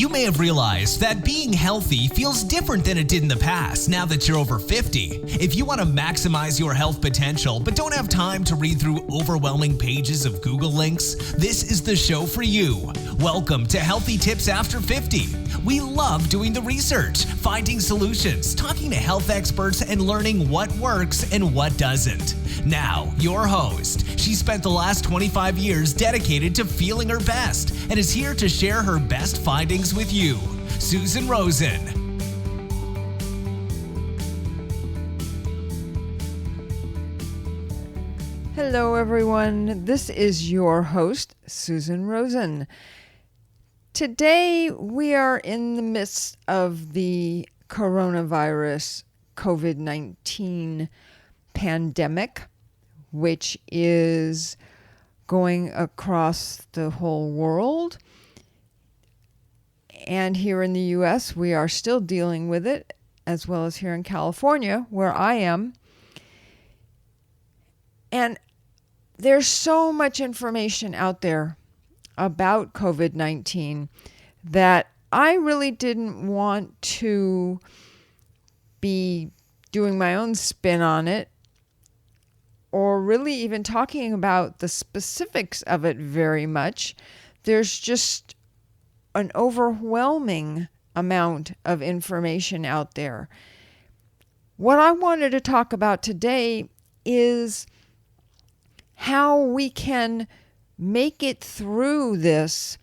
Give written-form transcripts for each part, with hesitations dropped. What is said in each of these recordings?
You may have realized that being healthy feels different than it did in the past now that you're over 50. If you want to maximize your health potential but don't have time to read through overwhelming pages of Google links, this is the show for you. Welcome to Healthy Tips After 50. We love doing the research, finding solutions, talking to health experts, and learning what works and what doesn't. Now, your host. She spent the last 25 years dedicated to feeling her best and is here to share her best findings with you, Susan Rosen. Hello, everyone. This is your host, Susan Rosen. Today, we are in the midst of the coronavirus COVID-19 pandemic, which is going across the whole world. And here in the U.S., we are still dealing with it, as well as here in California, where I am. And there's so much information out there about COVID-19 that I really didn't want to be doing my own spin on it, or really even talking about the specifics of it very much. There's just an overwhelming amount of information out there. What I wanted to talk about today is how we can make it through this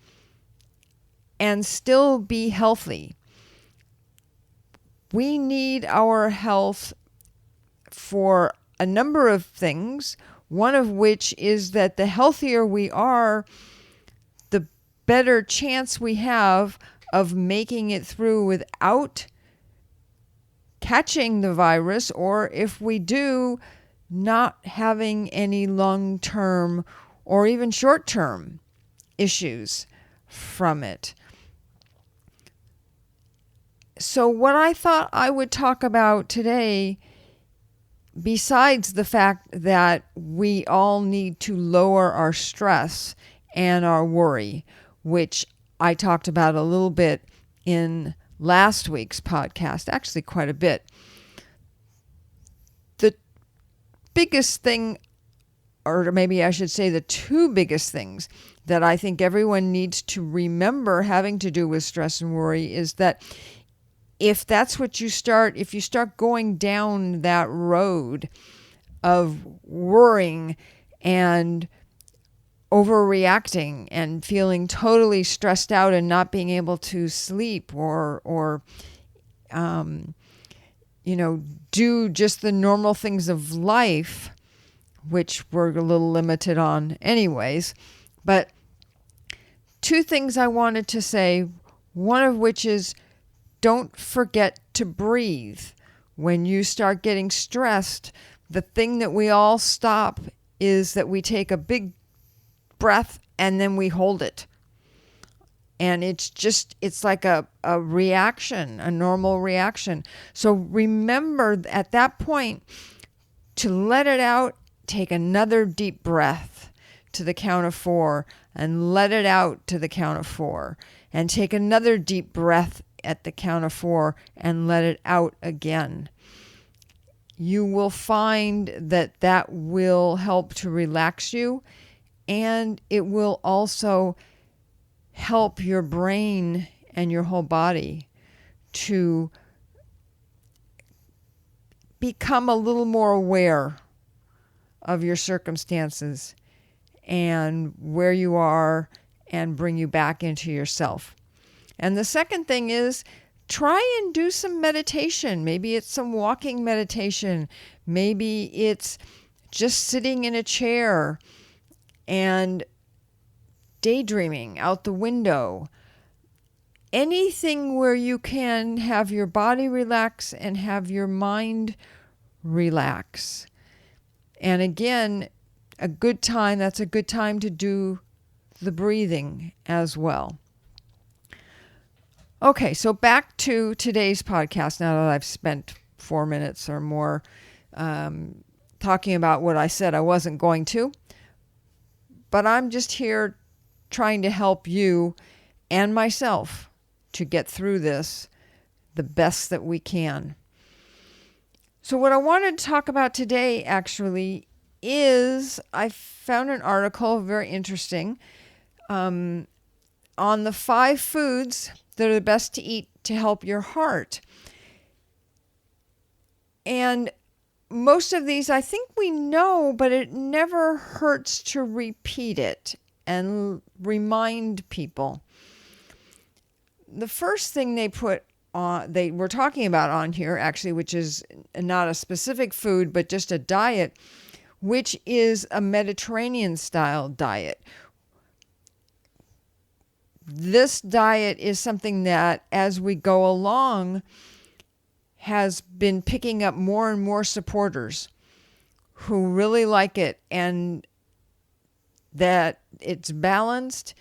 and still be healthy. We need our health for a number of things, one of which is that the healthier we are, the better chance we have of making it through without catching the virus, or if we do, not having any long-term or even short-term issues from it. So what I thought I would talk about today, besides the fact that we all need to lower our stress and our worry, which I talked about a little bit in last week's podcast, actually quite a bit. The biggest thing, or maybe I should say the two biggest things that I think everyone needs to remember having to do with stress and worry is that if that's what you start, if you start going down that road of worrying and overreacting and feeling totally stressed out and not being able to sleep or do just the normal things of life, which we're a little limited on anyways. But two things I wanted to say, one of which is don't forget to breathe. When you start getting stressed, the thing that we all stop is that we take a big breath and then we hold it. And it's like a reaction, a normal reaction. So remember at that point to let it out, take another deep breath to the count of 4 and let it out to the count of 4 and take another deep breath at the count of 4 and let it out again. You will find that that will help to relax you, and it will also help your brain and your whole body to become a little more aware of your circumstances and where you are and bring you back into yourself. And the second thing is try and do some meditation. Maybe it's some walking meditation. Maybe it's just sitting in a chair and daydreaming out the window. Anything where you can have your body relax and have your mind relax. And again, that's a good time to do the breathing as well. Okay, so back to today's podcast now that I've spent 4 minutes or more talking about what I said I wasn't going to. But I'm just here trying to help you and myself to get through this the best that we can. So what I wanted to talk about today actually is I found an article very interesting on the 5 foods that are the best to eat to help your heart. And most of these I think we know, but it never hurts to repeat it and remind people. The first thing they were talking about on here actually, which is not a specific food, but just a diet, which is a Mediterranean style diet. This diet is something that as we go along has been picking up more and more supporters who really like it, and that it's balanced,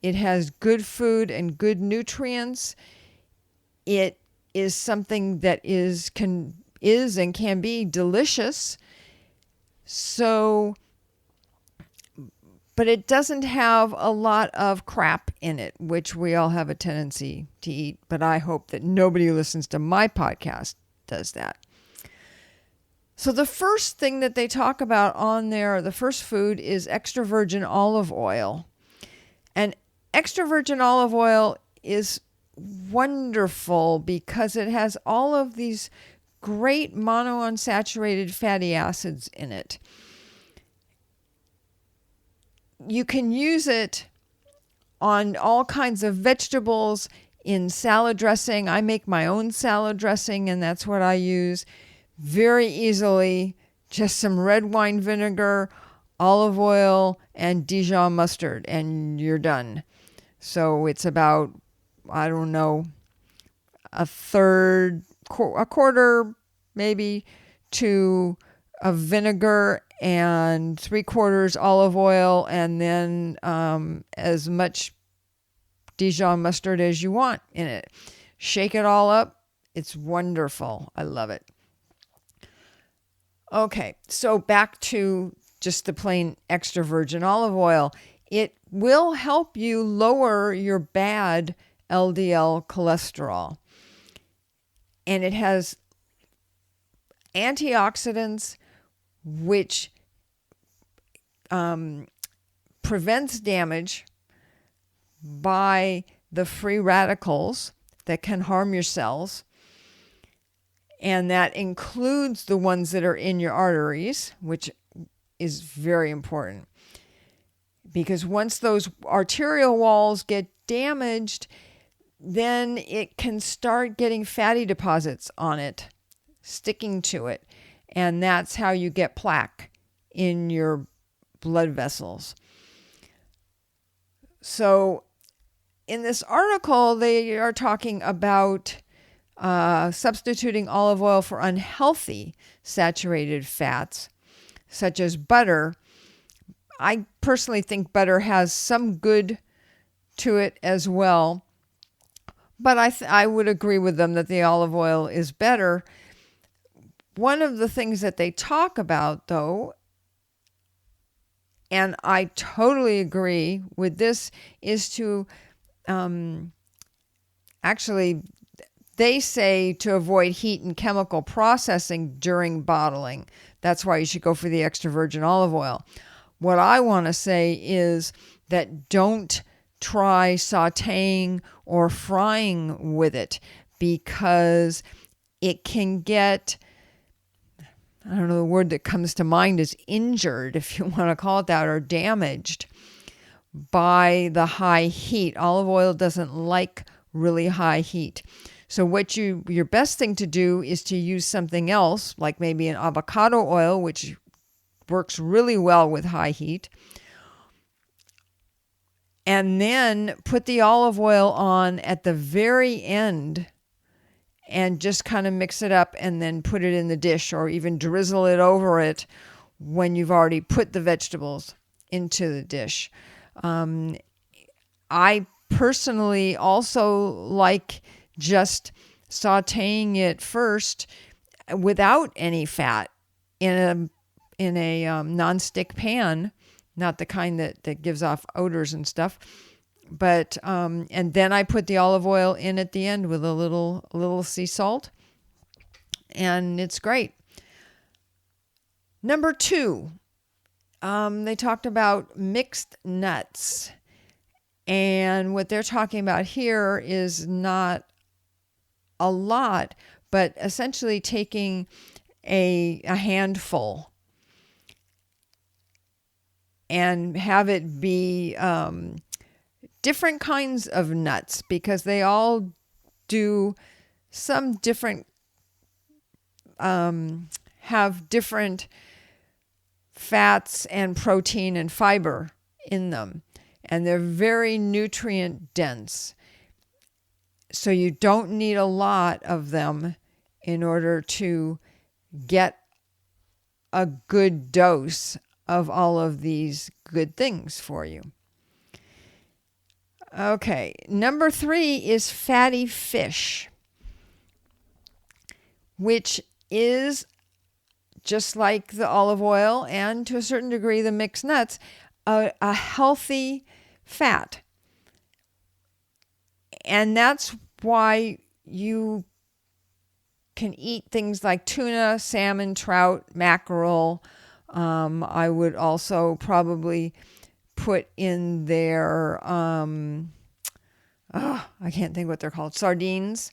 it has good food and good nutrients. It is something that is and can be delicious. So, but it doesn't have a lot of crap in it, which we all have a tendency to eat. But I hope that nobody who listens to my podcast does that. So the first thing that they talk about on there, the first food, is extra virgin olive oil. And extra virgin olive oil is wonderful because it has all of these great monounsaturated fatty acids in it. You can use it on all kinds of vegetables, in salad dressing. I make my own salad dressing, and that's what I use very easily. Just some red wine vinegar, olive oil, and Dijon mustard, and you're done. So it's about, I don't know, a quarter maybe to of vinegar and 3/4 olive oil, and then as much Dijon mustard as you want in it. Shake it all up. It's wonderful. I love it. Okay, so back to just the plain extra virgin olive oil. It will help you lower your bad LDL cholesterol. And it has antioxidants, which prevents damage by the free radicals that can harm your cells. And that includes the ones that are in your arteries, which is very important. Because once those arterial walls get damaged, then it can start getting fatty deposits on it, sticking to it. And that's how you get plaque in your blood vessels. So in this article, they are talking about substituting olive oil for unhealthy saturated fats, such as butter. I personally think butter has some good to it as well, but I would agree with them that the olive oil is better. One of the things that they talk about, though, and I totally agree with this, is to actually, they say to avoid heat and chemical processing during bottling. That's why you should go for the extra virgin olive oil. What I want to say is that don't try sauteing or frying with it, because it can get, I don't know, the word that comes to mind is injured, if you want to call it that, or damaged by the high heat. Olive oil doesn't like really high heat. So what your best thing to do is to use something else, like maybe an avocado oil, which works really well with high heat. And then put the olive oil on at the very end and just kind of mix it up, and then put it in the dish, or even drizzle it over it when you've already put the vegetables into the dish. I personally also like just sauteing it first without any fat in a non-stick pan, not the kind that gives off odors and stuff, But and then I put the olive oil in at the end with a little sea salt, and it's great. Number 2, they talked about mixed nuts, and what they're talking about here is not a lot, but essentially taking a handful and have it be different kinds of nuts, because they all do some different, have different fats and protein and fiber in them, and they're very nutrient dense. So you don't need a lot of them in order to get a good dose of all of these good things for you. Okay, number 3 is fatty fish, which is just like the olive oil and to a certain degree the mixed nuts, a healthy fat. And that's why you can eat things like tuna, salmon, trout, mackerel. I would also probably put in there, I can't think what they're called, sardines.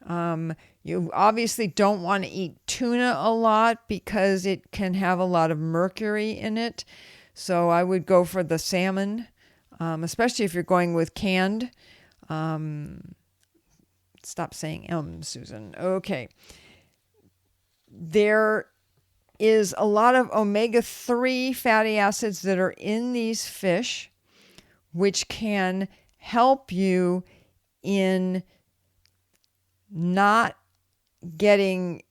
You obviously don't want to eat tuna a lot because it can have a lot of mercury in it. So I would go for the salmon, especially if you're going with canned. Stop saying Susan. Okay. There is a lot of omega-3 fatty acids that are in these fish, which can help you in not getting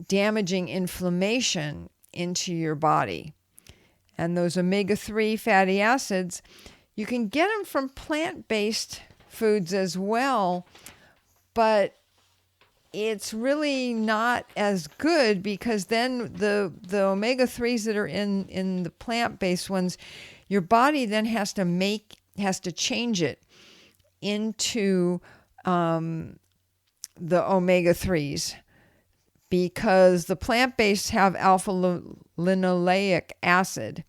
damaging inflammation into your body. And those omega-3 fatty acids, you can get them from plant-based foods as well, but it's really not as good, because then the omega-3s that are in the plant-based ones, your body then has to change it into the omega-3s, because the plant-based have alpha-linoleic acid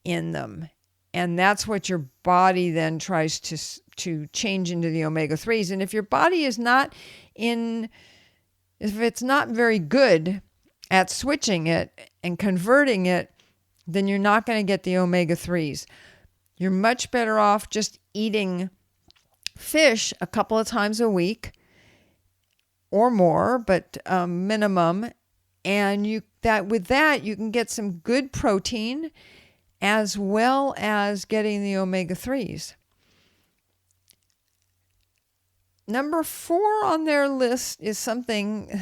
in them. And that's what your body then tries to change into the omega-3s. And if your body is if it's not very good at switching it and converting it, then you're not going to get the omega-3s. You're much better off just eating fish a couple of times a week or more, but minimum. And with that you can get some good protein as well as getting the omega-3s. Number 4 on their list is something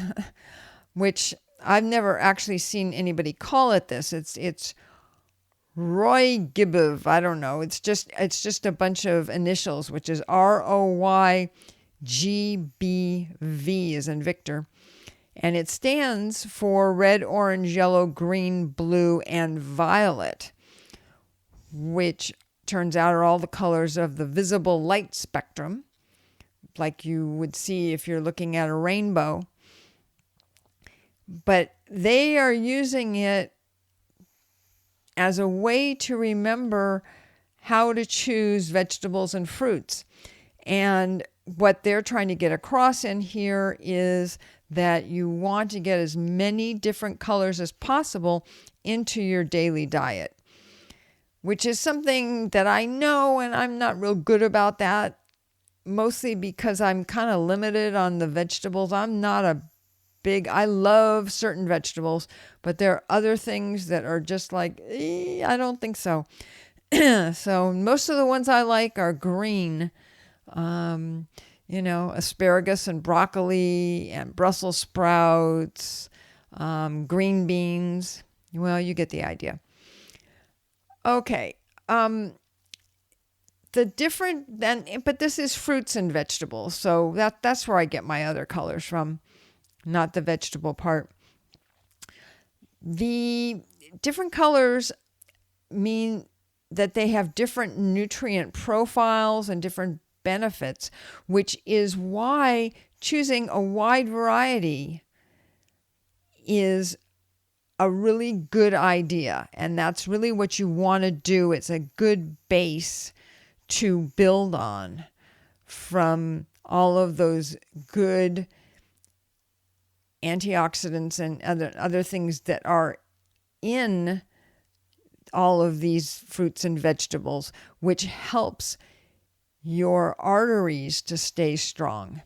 which I've never actually seen anybody call it this. It's Roygbiv. I don't know. It's just a bunch of initials, which is ROYGBV as in Victor. And it stands for red, orange, yellow, green, blue, and violet, which turns out are all the colors of the visible light spectrum, like you would see if you're looking at a rainbow. But they are using it as a way to remember how to choose vegetables and fruits. And what they're trying to get across in here is that you want to get as many different colors as possible into your daily diet, which is something that I know, and I'm not real good about that, mostly because I'm kind of limited on the vegetables. I'm not I love certain vegetables, but there are other things that are just like, I don't think so. So most of the ones I like are green, asparagus and broccoli and Brussels sprouts, green beans. Well, you get the idea. Okay. But this is fruits and vegetables. So that's where I get my other colors from, not the vegetable part. The different colors mean that they have different nutrient profiles and different benefits, which is why choosing a wide variety is a really good idea. And that's really what you want to do. It's a good base to build on from all of those good antioxidants and other things that are in all of these fruits and vegetables, which helps your arteries to stay strong.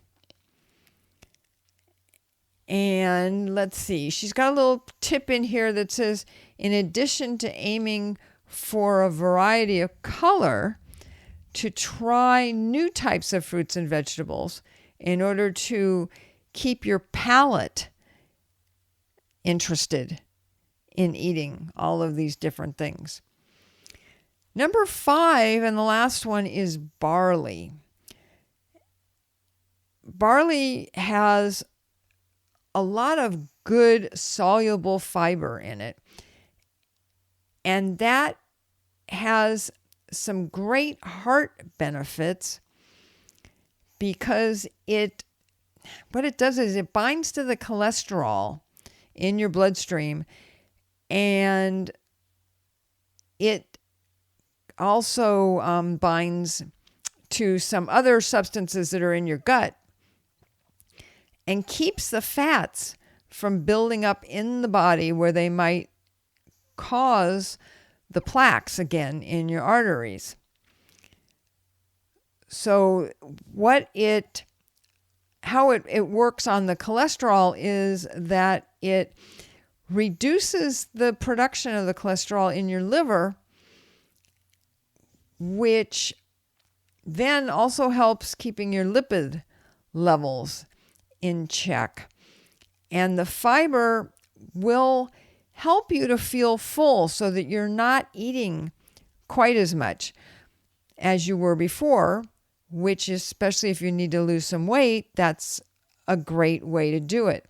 And let's see, she's got a little tip in here that says, in addition to aiming for a variety of color, to try new types of fruits and vegetables in order to keep your palate interested in eating all of these different things. Number 5, and the last one, is barley. Barley has a lot of good soluble fiber in it, and that has some great heart benefits because what it does is it binds to the cholesterol in your bloodstream, and it also binds to some other substances that are in your gut and keeps the fats from building up in the body where they might cause the plaques again in your arteries. So how it works on the cholesterol is that it reduces the production of the cholesterol in your liver, which then also helps keeping your lipid levels in check. And the fiber will help you to feel full so that you're not eating quite as much as you were before, which is, especially if you need to lose some weight, that's a great way to do it.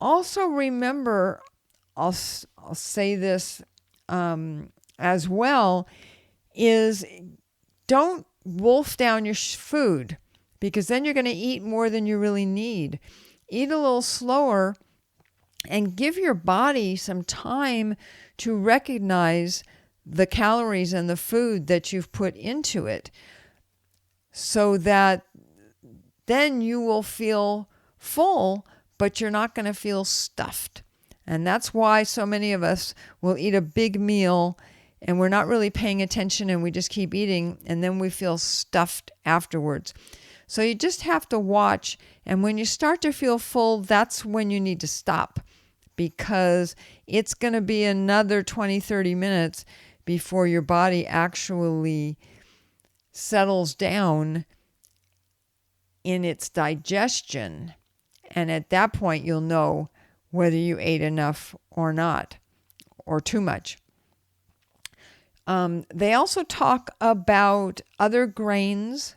Also remember, I'll say this as well, is don't wolf down your food, because then you're going to eat more than you really need. Eat a little slower and give your body some time to recognize the calories and the food that you've put into it, so that then you will feel full, but you're not going to feel stuffed. And that's why so many of us will eat a big meal and we're not really paying attention and we just keep eating, and then we feel stuffed afterwards. So you just have to watch, and when you start to feel full, that's when you need to stop, because it's going to be another 20-30 minutes before your body actually settles down in its digestion. And at that point, you'll know whether you ate enough or not, or too much. They also talk about other grains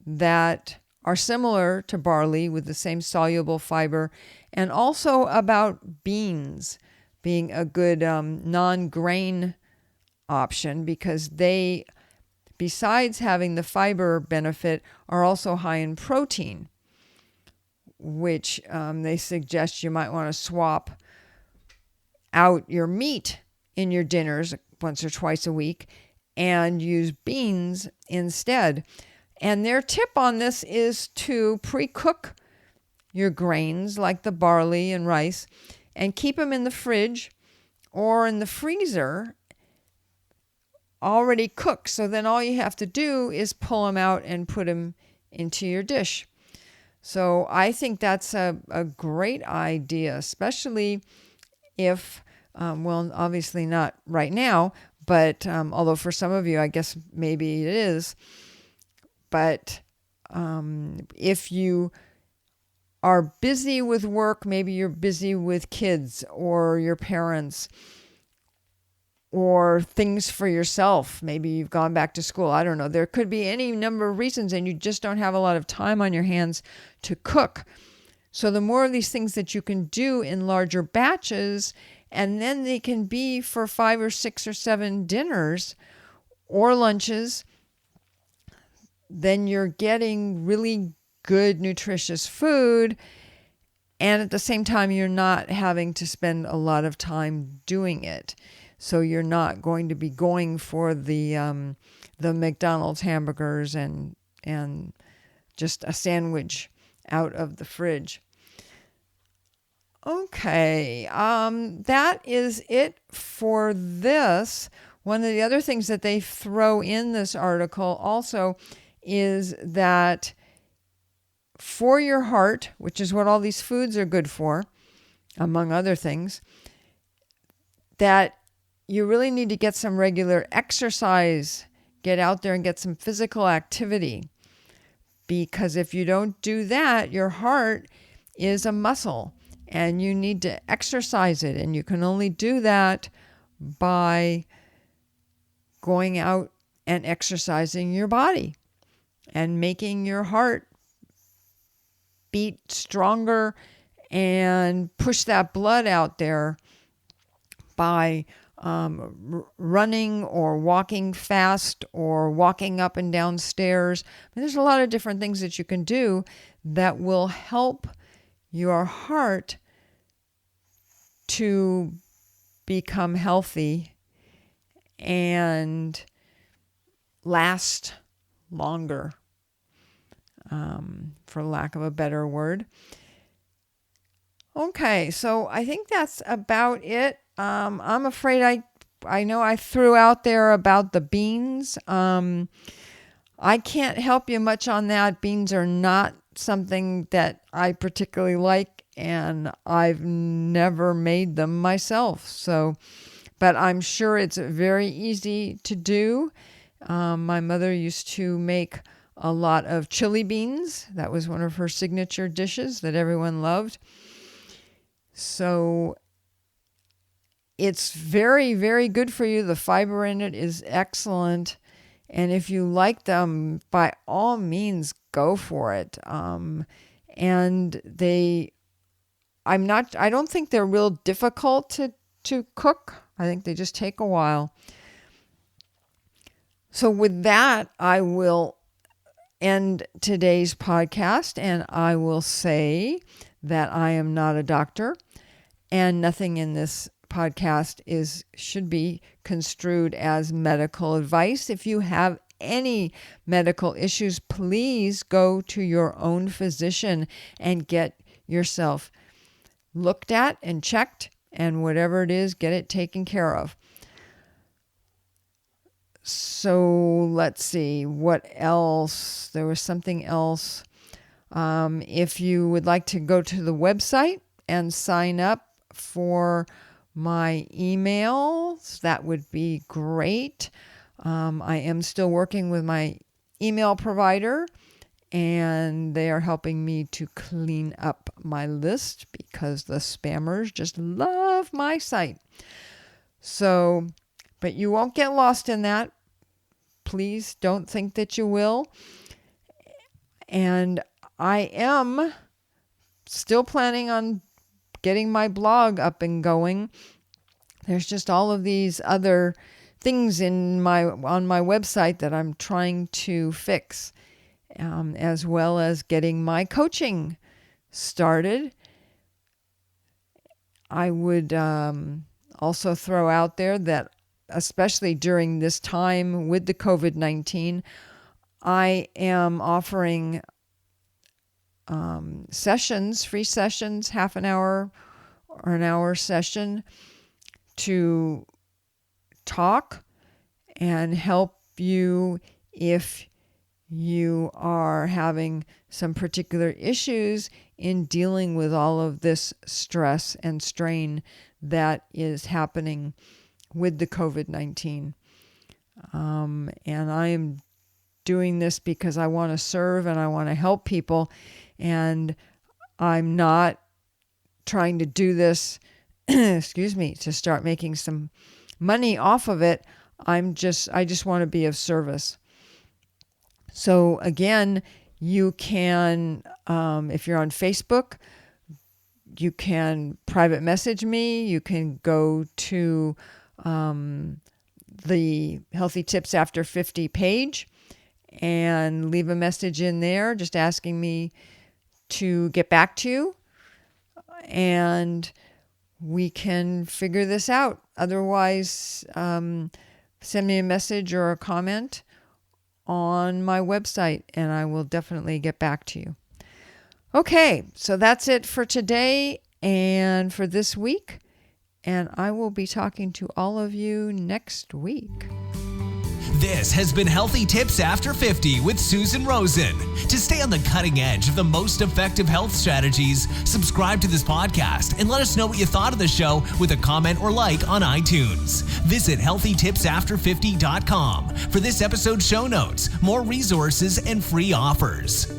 that are similar to barley with the same soluble fiber, and also about beans being a good non-grain option, because they, besides having the fiber benefit, are also high in protein, which they suggest you might want to swap out your meat in your dinners once or twice a week and use beans instead. And their tip on this is to pre-cook your grains like the barley and rice and keep them in the fridge or in the freezer already cooked. So then all you have to do is pull them out and put them into your dish. So I think that's a great idea, especially if, well, obviously not right now, but although for some of you, I guess maybe it is. But if you are busy with work, maybe you're busy with kids or your parents or things for yourself. Maybe you've gone back to school. I don't know. There could be any number of reasons, and you just don't have a lot of time on your hands to cook. So the more of these things that you can do in larger batches and then they can be for 5 or 6 or 7 dinners or lunches. Then you're getting really good, nutritious food. And at the same time, you're not having to spend a lot of time doing it. So you're not going to be going for the McDonald's hamburgers and just a sandwich out of the fridge. Okay, that is it for this. One of the other things that they throw in this article also is that for your heart, which is what all these foods are good for, among other things, that you really need to get some regular exercise, get out there and get some physical activity. Because if you don't do that, your heart is a muscle and you need to exercise it. And you can only do that by going out and exercising your body and making your heart beat stronger and push that blood out there by running or walking fast or walking up and down stairs. There's a lot of different things that you can do that will help your heart to become healthy and last longer, for lack of a better word. Okay, so I think that's about it. I'm afraid I know I threw out there about the beans. I can't help you much on that. Beans are not something that I particularly like, and I've never made them myself. So, but I'm sure it's very easy to do. My mother used to make a lot of chili beans. That was one of her signature dishes that everyone loved. So it's very, very good for you. The fiber in it is excellent. And if you like them, by all means, go for it. And I don't think they're real difficult to cook. I think they just take a while. So with that, I will end today's podcast, and I will say that I am not a doctor, and nothing in this podcast should be construed as medical advice. If you have any medical issues, please go to your own physician and get yourself looked at and checked, and whatever it is, get it taken care of. So let's see, what else? There was something else. If you would like to go to the website and sign up for my emails, that would be great. I am still working with my email provider, and they are helping me to clean up my list because the spammers just love my site. So, but you won't get lost in that. Please don't think that you will. And I am still planning on getting my blog up and going. There's just all of these other things on my website that I'm trying to fix, as well as getting my coaching started. I would also throw out there that especially during this time with the COVID-19, I am offering free sessions, half an hour or an hour session to talk and help you if you are having some particular issues in dealing with all of this stress and strain that is happening with the COVID-19. And I am doing this because I want to serve and I want to help people. And I'm not trying to do this, to start making some money off of it. I just want to be of service. So again, you can, if you're on Facebook, you can private message me. You can go to the Healthy Tips After 50 page and leave a message in there just asking me to get back to you, and we can figure this out. Otherwise, send me a message or a comment on my website, and I will definitely get back to you. Okay, so that's it for today and for this week, and I will be talking to all of you next week. This has been Healthy Tips After 50 with Susan Rosen. To stay on the cutting edge of the most effective health strategies, subscribe to this podcast and let us know what you thought of the show with a comment or like on iTunes. Visit healthytipsafter50.com for this episode's show notes, more resources, and free offers.